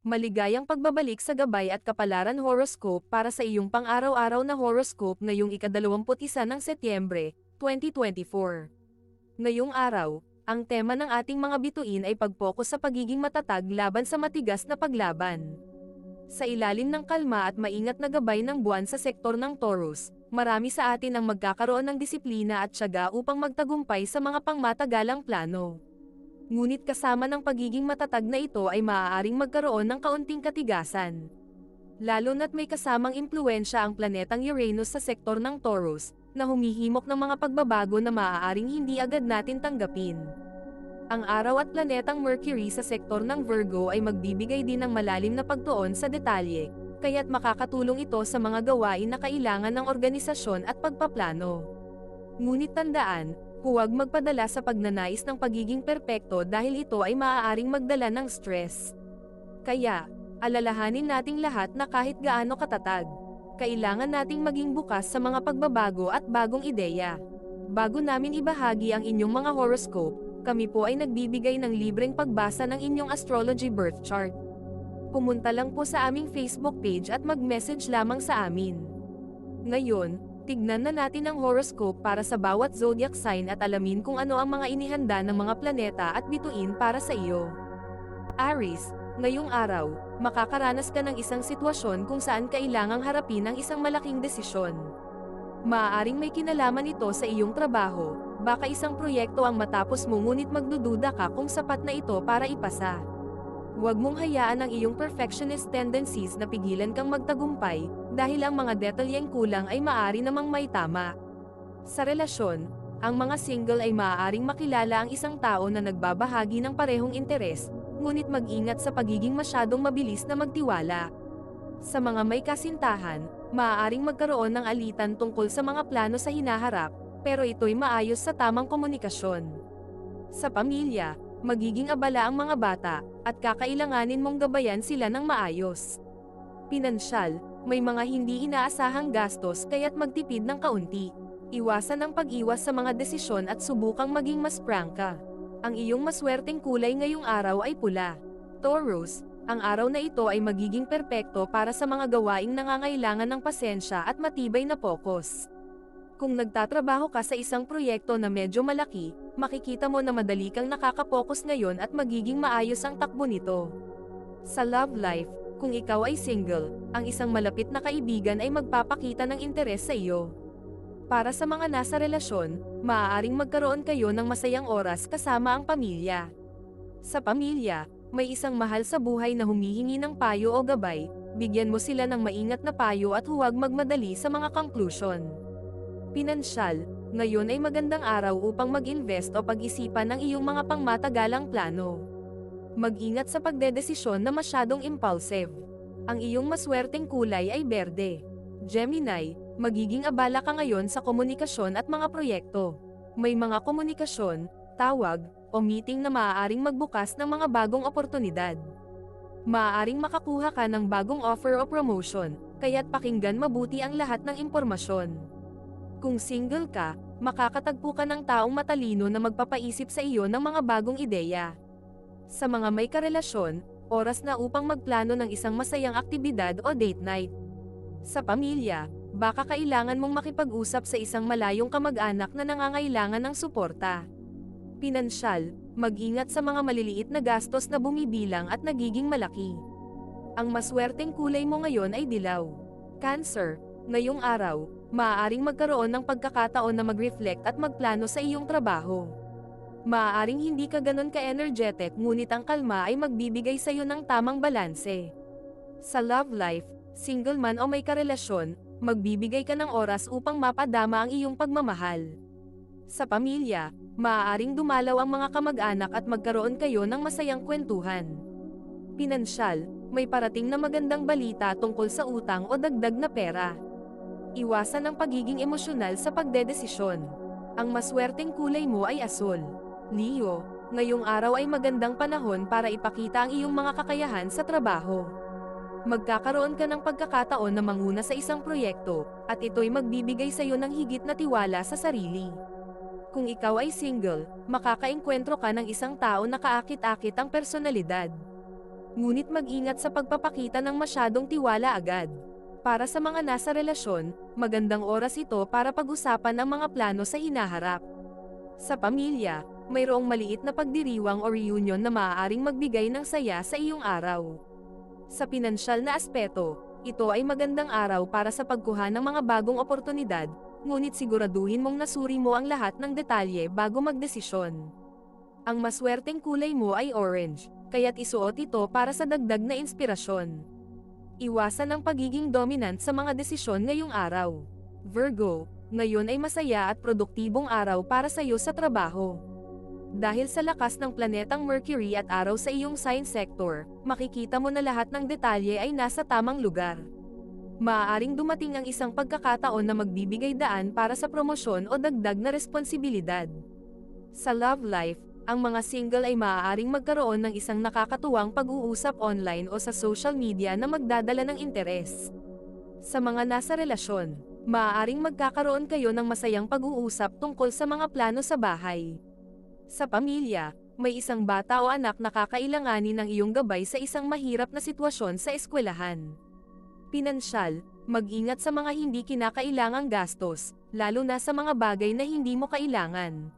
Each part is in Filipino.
Maligayang pagbabalik sa gabay at kapalaran horoscope para sa iyong pang-araw-araw na horoscope ngayong ika-21 ng Setyembre, 2024. Ngayong araw, ang tema ng ating mga bituin ay pag-focus sa pagiging matatag laban sa matigas na paglaban. Sa ilalim ng kalma at maingat na gabay ng buwan sa sektor ng Taurus, marami sa atin ang magkakaroon ng disiplina at tiyaga upang magtagumpay sa mga pangmatagalang plano. Ngunit kasama ng pagiging matatag na ito ay maaaring magkaroon ng kaunting katigasan. Lalo na't may kasamang impluwensya ang planetang Uranus sa sektor ng Taurus, na humihimok ng mga pagbabago na maaaring hindi agad natin tanggapin. Ang araw at planetang Mercury sa sektor ng Virgo ay magbibigay din ng malalim na pagtuon sa detalye, kaya't makakatulong ito sa mga gawain na kailangan ng organisasyon at pagpaplano. Ngunit tandaan, huwag magpadala sa pagnanais ng pagiging perpekto dahil ito ay maaaring magdala ng stress. Kaya, alalahanin nating lahat na kahit gaano katatag, kailangan nating maging bukas sa mga pagbabago at bagong ideya. Bago namin ibahagi ang inyong mga horoscope, kami po ay nagbibigay ng libreng pagbasa ng inyong astrology birth chart. Pumunta lang po sa aming Facebook page at mag-message lamang sa amin. Ngayon, tignan na natin ang horoscope para sa bawat zodiac sign at alamin kung ano ang mga inihanda ng mga planeta at bituin para sa iyo. Aries, ngayong araw, makakaranas ka ng isang sitwasyon kung saan kailangang harapin ang isang malaking desisyon. Maaaring may kinalaman ito sa iyong trabaho, baka isang proyekto ang matapos mo ngunit magdududa ka kung sapat na ito para ipasa. Huwag mong hayaan ang iyong perfectionist tendencies na pigilan kang magtagumpay, dahil ang mga detalyeng kulang ay maaari namang may tama. Sa relasyon, ang mga single ay maaaring makilala ang isang tao na nagbabahagi ng parehong interes, ngunit mag-ingat sa pagiging masyadong mabilis na magtiwala. Sa mga may kasintahan, maaaring magkaroon ng alitan tungkol sa mga plano sa hinaharap, pero ito'y maayos sa tamang komunikasyon. Sa pamilya, magiging abala ang mga bata, at kakailanganin mong gabayan sila ng maayos. Pinansyal, may mga hindi inaasahang gastos kaya't magtipid ng kaunti. Iwasan ang pag-iwas sa mga desisyon at subukang maging mas prangka. Ang iyong maswerteng kulay ngayong araw ay pula. Taurus, ang araw na ito ay magiging perpekto para sa mga gawaing nangangailangan ng pasensya at matibay na focus. Kung nagtatrabaho ka sa isang proyekto na medyo malaki, makikita mo na madali kang nakakapokus ngayon at magiging maayos ang takbo nito. Sa love life, kung ikaw ay single, ang isang malapit na kaibigan ay magpapakita ng interes sa iyo. Para sa mga nasa relasyon, maaaring magkaroon kayo ng masayang oras kasama ang pamilya. Sa pamilya, may isang mahal sa buhay na humihingi ng payo o gabay, bigyan mo sila ng maingat na payo at huwag magmadali sa mga conclusion. Pinansyal, ngayon ay magandang araw upang mag-invest o pag-isipan ng iyong mga pangmatagalang plano. Mag-ingat sa pagdedesisyon na masyadong impulsive. Ang iyong maswerteng kulay ay berde. Gemini, magiging abala ka ngayon sa komunikasyon at mga proyekto. May mga komunikasyon, tawag, o meeting na maaaring magbukas ng mga bagong oportunidad. Maaaring makakuha ka ng bagong offer o promotion, kaya't pakinggan mabuti ang lahat ng impormasyon. Kung single ka, makakatagpo ka ng taong matalino na magpapaisip sa iyo ng mga bagong ideya. Sa mga may karelasyon, oras na upang magplano ng isang masayang aktibidad o date night. Sa pamilya, baka kailangan mong makipag-usap sa isang malayong kamag-anak na nangangailangan ng suporta. Pinansyal, mag-ingat sa mga maliliit na gastos na bumibilang at nagiging malaki. Ang maswerteng kulay mo ngayon ay dilaw. Cancer, ngayong araw, maaaring magkaroon ng pagkakataon na mag-reflect at magplano sa iyong trabaho. Maaaring hindi ka ganon ka-energetic ngunit ang kalma ay magbibigay sa iyo ng tamang balanse. Sa love life, single man o may karelasyon, magbibigay ka ng oras upang mapadama ang iyong pagmamahal. Sa pamilya, maaaring dumalaw ang mga kamag-anak at magkaroon kayo ng masayang kwentuhan. Pinansyal, may parating na magandang balita tungkol sa utang o dagdag na pera. Iwasan ang pagiging emosyonal sa pagdedesisyon. Ang maswerteng kulay mo ay asul. Leo, ngayong araw ay magandang panahon para ipakita ang iyong mga kakayahan sa trabaho. Magkakaroon ka ng pagkakataon na manguna sa isang proyekto, at ito'y magbibigay sa iyo ng higit na tiwala sa sarili. Kung ikaw ay single, makakaengkwentro ka ng isang tao na kaakit-akit ang personalidad. Ngunit mag-ingat sa pagpapakita ng masyadong tiwala agad. Para sa mga nasa relasyon, magandang oras ito para pag-usapan ang mga plano sa hinaharap. Sa pamilya, mayroong maliit na pagdiriwang o reunion na maaaring magbigay ng saya sa iyong araw. Sa pinansyal na aspeto, ito ay magandang araw para sa pagkuha ng mga bagong oportunidad, ngunit siguraduhin mong nasuri mo ang lahat ng detalye bago magdesisyon. Ang maswerteng kulay mo ay orange, kaya't isuot ito para sa dagdag na inspirasyon. Iwasan ang pagiging dominant sa mga desisyon ngayong araw. Virgo, ngayon ay masaya at produktibong araw para sa iyo sa trabaho. Dahil sa lakas ng planetang Mercury at araw sa iyong sign sector, makikita mo na lahat ng detalye ay nasa tamang lugar. Maaaring dumating ang isang pagkakataon na magbibigay daan para sa promosyon o dagdag na responsibilidad. Sa love life, ang mga single ay maaaring magkaroon ng isang nakakatuwang pag-uusap online o sa social media na magdadala ng interes. Sa mga nasa relasyon, maaaring magkakaroon kayo ng masayang pag-uusap tungkol sa mga plano sa bahay. Sa pamilya, may isang bata o anak na kakailanganin ng iyong gabay sa isang mahirap na sitwasyon sa eskwelahan. Pinansyal, mag-ingat sa mga hindi kinakailangang gastos, lalo na sa mga bagay na hindi mo kailangan.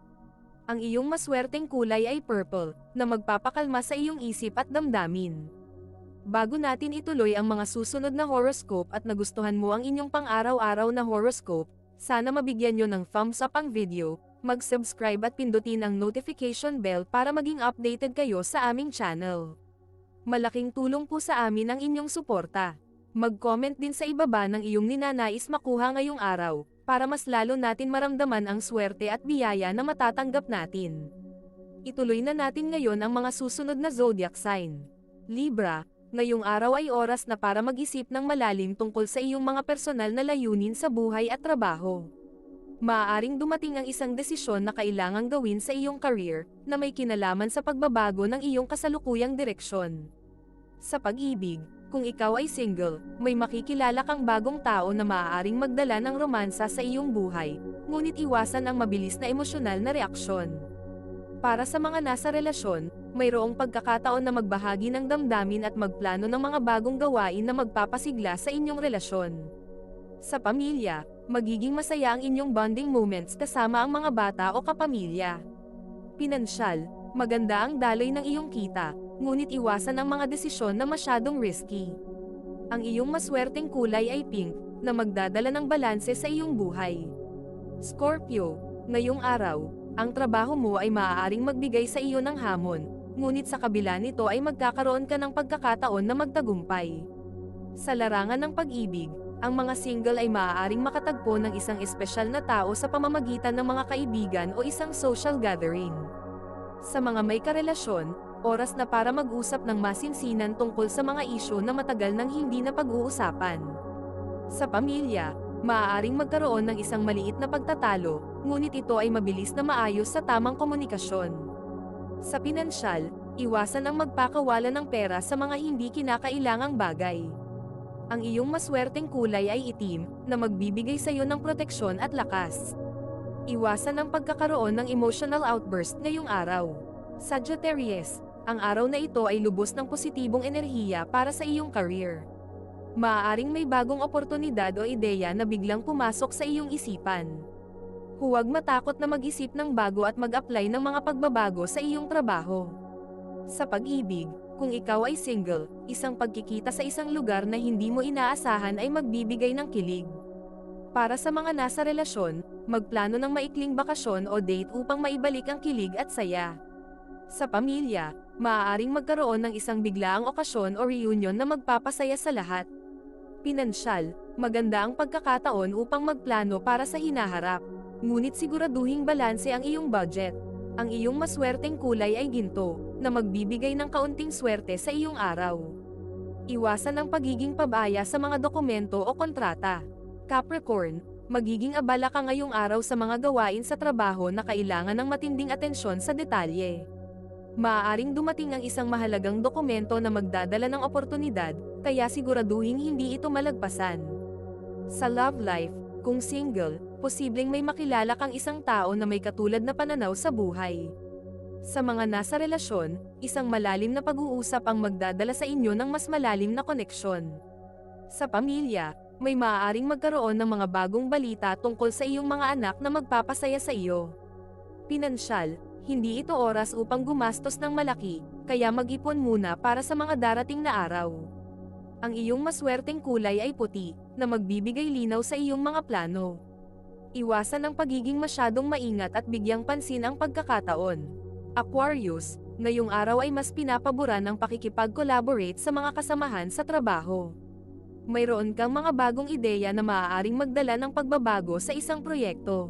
Ang iyong maswerteng kulay ay purple, na magpapakalma sa iyong isip at damdamin. Bago natin ituloy ang mga susunod na horoscope at nagustuhan mo ang inyong pang-araw-araw na horoscope, sana mabigyan nyo ng thumbs up ang video, mag-subscribe at pindutin ang notification bell para maging updated kayo sa aming channel. Malaking tulong po sa amin ang inyong suporta. Mag-comment din sa ibaba ng iyong ninanais makuha ngayong araw, para mas lalo natin maramdaman ang swerte at biyaya na matatanggap natin. Ituloy na natin ngayon ang mga susunod na zodiac sign. Libra, ngayong araw ay oras na para mag-isip ng malalim tungkol sa iyong mga personal na layunin sa buhay at trabaho. Maaaring dumating ang isang desisyon na kailangang gawin sa iyong career, na may kinalaman sa pagbabago ng iyong kasalukuyang direksyon. Sa pag-ibig, kung ikaw ay single, may makikilala kang bagong tao na maaaring magdala ng romansa sa iyong buhay, ngunit iwasan ang mabilis na emosyonal na reaksyon. Para sa mga nasa relasyon, mayroong pagkakataon na magbahagi ng damdamin at magplano ng mga bagong gawain na magpapasigla sa inyong relasyon. Sa pamilya, magiging masaya ang inyong bonding moments kasama ang mga bata o kapamilya. Pinansyal, maganda ang daloy ng iyong kita, ngunit iwasan ang mga desisyon na masyadong risky. Ang iyong maswerteng kulay ay pink, na magdadala ng balanse sa iyong buhay. Scorpio, ngayong araw, ang trabaho mo ay maaaring magbigay sa iyo ng hamon, ngunit sa kabila nito ay magkakaroon ka ng pagkakataon na magtagumpay. Sa larangan ng pag-ibig, ang mga single ay maaaring makatagpo ng isang espesyal na tao sa pamamagitan ng mga kaibigan o isang social gathering. Sa mga may karelasyon, oras na para mag-usap ng masinsinan tungkol sa mga isyu na matagal nang hindi na pag-uusapan. Sa pamilya, maaaring magkaroon ng isang maliit na pagtatalo, ngunit ito ay mabilis na maayos sa tamang komunikasyon. Sa pinansyal, iwasan ang magpakawala ng pera sa mga hindi kinakailangang bagay. Ang iyong maswerteng kulay ay itim, na magbibigay sa iyo ng proteksyon at lakas. Iwasan ang pagkakaroon ng emotional outburst ngayong araw. Sagittarius, ang araw na ito ay lubos ng positibong enerhiya para sa iyong career. Maaaring may bagong oportunidad o ideya na biglang pumasok sa iyong isipan. Huwag matakot na mag-isip ng bago at mag-apply ng mga pagbabago sa iyong trabaho. Sa pag-ibig, kung ikaw ay single, isang pagkikita sa isang lugar na hindi mo inaasahan ay magbibigay ng kilig. Para sa mga nasa relasyon, magplano ng maikling bakasyon o date upang maibalik ang kilig at saya. Sa pamilya, maaaring magkaroon ng isang biglaang okasyon o reunion na magpapasaya sa lahat. Pinansyal, maganda ang pagkakataon upang magplano para sa hinaharap, ngunit siguraduhing balanse ang iyong budget. Ang iyong maswerteng kulay ay ginto, na magbibigay ng kaunting swerte sa iyong araw. Iwasan ang pagiging pabaya sa mga dokumento o kontrata. Capricorn, magiging abala ka ngayong araw sa mga gawain sa trabaho na kailangan ng matinding atensyon sa detalye. Maaaring dumating ang isang mahalagang dokumento na magdadala ng oportunidad, kaya siguraduhin hindi ito malagpasan. Sa love life, kung single, posibleng may makilala kang isang tao na may katulad na pananaw sa buhay. Sa mga nasa relasyon, isang malalim na pag-uusap ang magdadala sa inyo ng mas malalim na koneksyon. Sa pamilya, may maaaring magkaroon ng mga bagong balita tungkol sa iyong mga anak na magpapasaya sa iyo. Pinansyal, hindi ito oras upang gumastos ng malaki, kaya mag-ipon muna para sa mga darating na araw. Ang iyong maswerteng kulay ay puti, na magbibigay linaw sa iyong mga plano. Iwasan ang pagiging masyadong maingat at bigyang pansin ang pagkakataon. Aquarius, ngayong araw ay mas pinapaboran ang pakikipag-collaborate sa mga kasamahan sa trabaho. Mayroon kang mga bagong ideya na maaaring magdala ng pagbabago sa isang proyekto.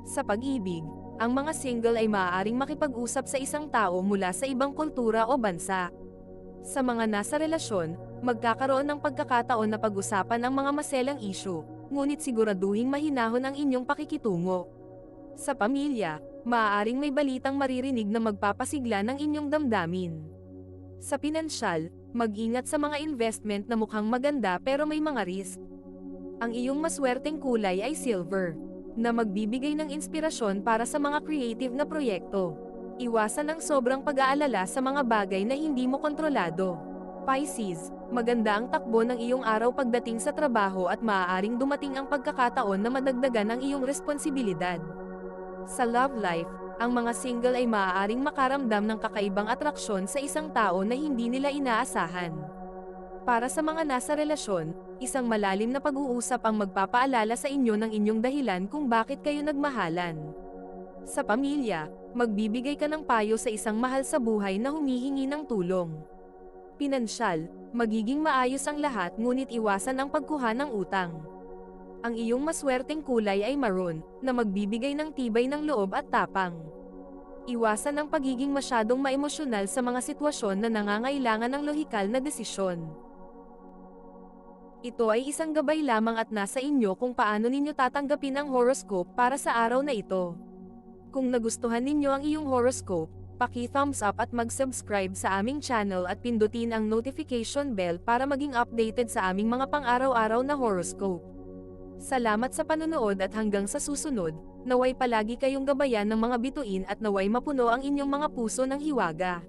Sa pag-ibig, ang mga single ay maaaring makipag-usap sa isang tao mula sa ibang kultura o bansa. Sa mga nasa relasyon, magkakaroon ng pagkakataon na pag-usapan ang mga maselang issue, ngunit siguraduhing mahinahon ang inyong pakikitungo. Sa pamilya, maaaring may balitang maririnig na magpapasigla ng inyong damdamin. Sa pinansyal, mag-ingat sa mga investment na mukhang maganda pero may mga risk. Ang iyong maswerteng kulay ay silver, na magbibigay ng inspirasyon para sa mga creative na proyekto. Iwasan ang sobrang pag-aalala sa mga bagay na hindi mo kontrolado. Pisces, maganda ang takbo ng iyong araw pagdating sa trabaho at maaaring dumating ang pagkakataon na madagdagan ang iyong responsibilidad. Sa love life, ang mga single ay maaaring makaramdam ng kakaibang atraksyon sa isang tao na hindi nila inaasahan. Para sa mga nasa relasyon, isang malalim na pag-uusap ang magpapaalala sa inyo ng inyong dahilan kung bakit kayo nagmahalan. Sa pamilya, magbibigay ka ng payo sa isang mahal sa buhay na humihingi ng tulong. Pinansyal, magiging maayos ang lahat ngunit iwasan ang pagkuha ng utang. Ang iyong maswerteng kulay ay maroon, na magbibigay ng tibay ng loob at tapang. Iwasan ang pagiging masyadong maemosyonal sa mga sitwasyon na nangangailangan ng lohikal na desisyon. Ito ay isang gabay lamang at nasa inyo kung paano ninyo tatanggapin ang horoscope para sa araw na ito. Kung nagustuhan ninyo ang iyong horoscope, paki-thumbs up at mag-subscribe sa aming channel at pindutin ang notification bell para maging updated sa aming mga pang-araw-araw na horoscope. Salamat sa panonood at hanggang sa susunod, naway palagi kayong gabayan ng mga bituin at naway mapuno ang inyong mga puso ng hiwaga.